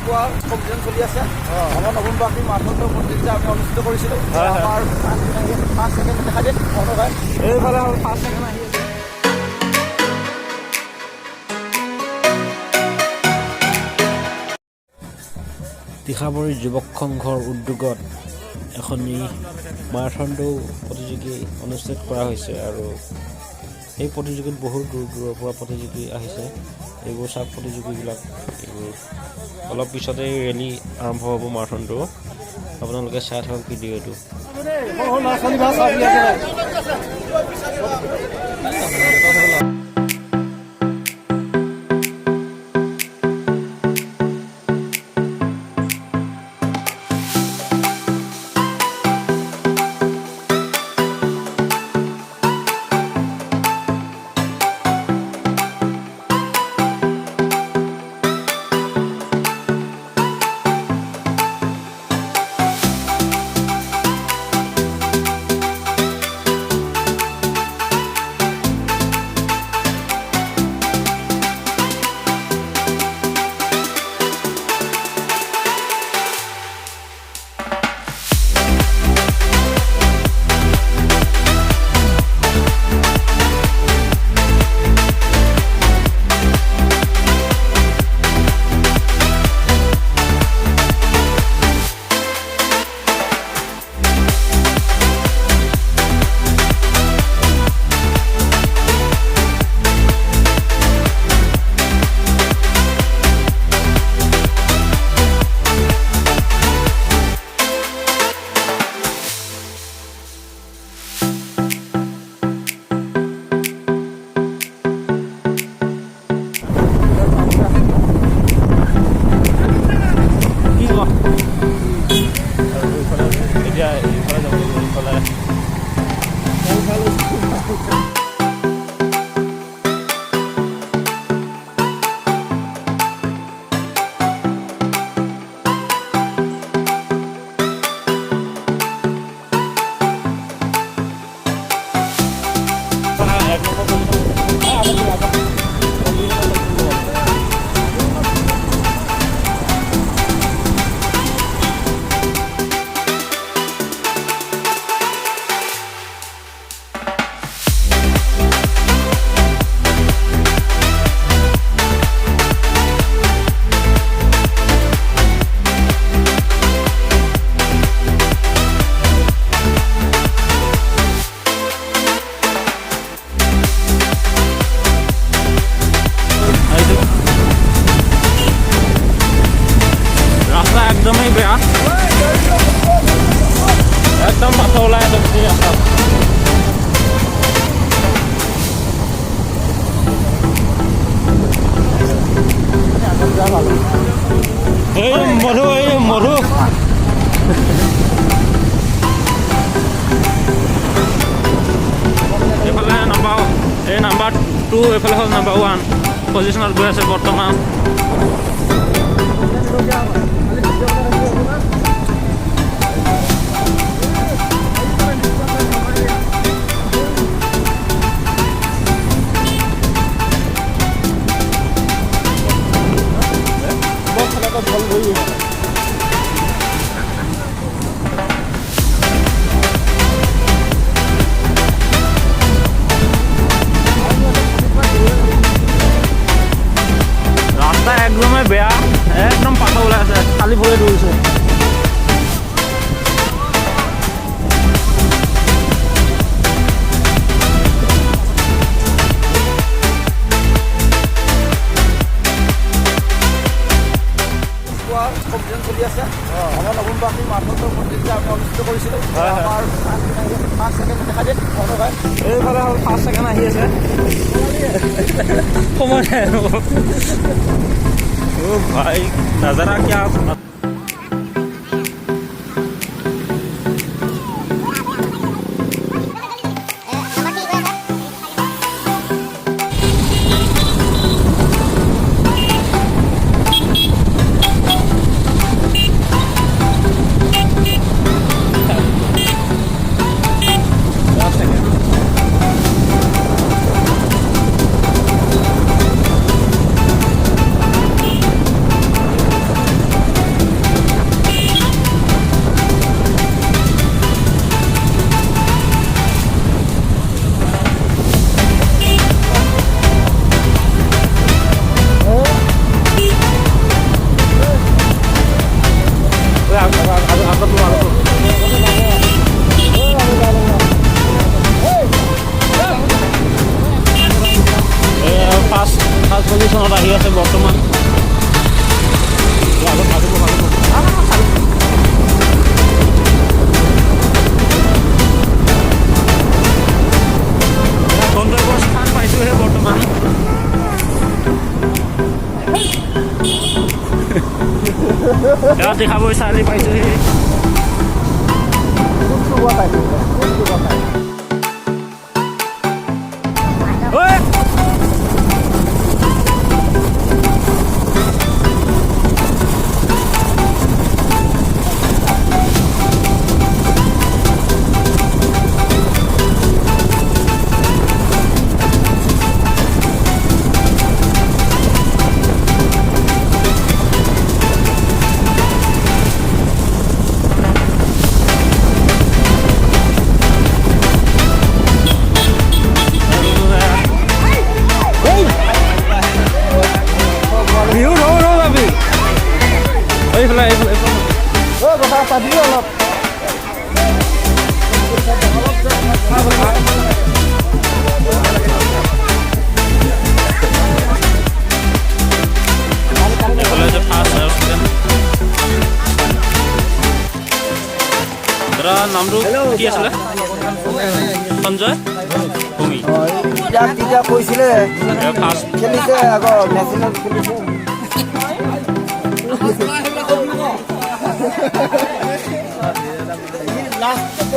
পোৱাৰ কম্পিটিশ্যন চলি আছে। আমাৰ নতুনবাসী মাৰাথন প্ৰতিযোগিতা আমি অনুষ্ঠিত কৰিছিলোঁ। আমাৰ ফাৰ্ষ্ট ছেকেণ্ড দেখা দিয়ে এইফালে ফাৰ্ষ্ট ছেকেণ্ড আহি আছে। তীখামুৰি যুৱক সংঘৰ উদ্যোগত এখনি মাৰাথন দৌৰ প্ৰতিযোগী অনুষ্ঠিত কৰা হৈছে আৰু এই প্ৰতিযোগীত বহুত দূৰ দূৰৰ পৰা প্ৰতিযোগী আহিছে। এইবোৰ চাপ প্ৰতিযোগীবিলাক এইবোৰ অলপ পিছতে ৰেলী আৰম্ভ হ'ব মাৰাথন দৌৰ। আপোনালোকে চাই থাকক ভিডিঅ'টো। একদমই বেয়া, একদম মাথা ওলাই মধু মধু এইফালে নাম্বাৰ 2 এইফালে হ'ল নাম্বাৰ 1 পজিশ্যনত গৈ আছে বৰ্তমান। ৰাস্তা একদমই বেয়া, একদম পাথৰ ওলাই আছে, খালী ভৰি দৌৰিছে। কম্পিটিশ্যন চলি আছে। আমাৰ নতুনবাসী মাৰাথন প্ৰতিযোগিতা আমি অনুষ্ঠিত কৰিছিলোঁ। আমাৰ ফাৰ্ষ্ট ছেকেণ্ড দেখা দিয়ে এইফালে ফাৰ্ষ্ট ছেকেণ্ড আহি আছে। সময় ভাই নজাৰা কিয়া এয়া দেখাবই চাৰি পাইছোহি ঐ বিহু ৰৌ যাবি এইফালে এইফালে কথা চাবি অলপ এইফালে যে ফাৰ্ষ্ট দাদা নামটো কি আছিলে সঞ্জয় ভূমি তেতিয়া কৈছিলে ফাৰ্ষ্ট খেলিছে আকৌ নেশ্যনেল খেলিছে লাষ্ট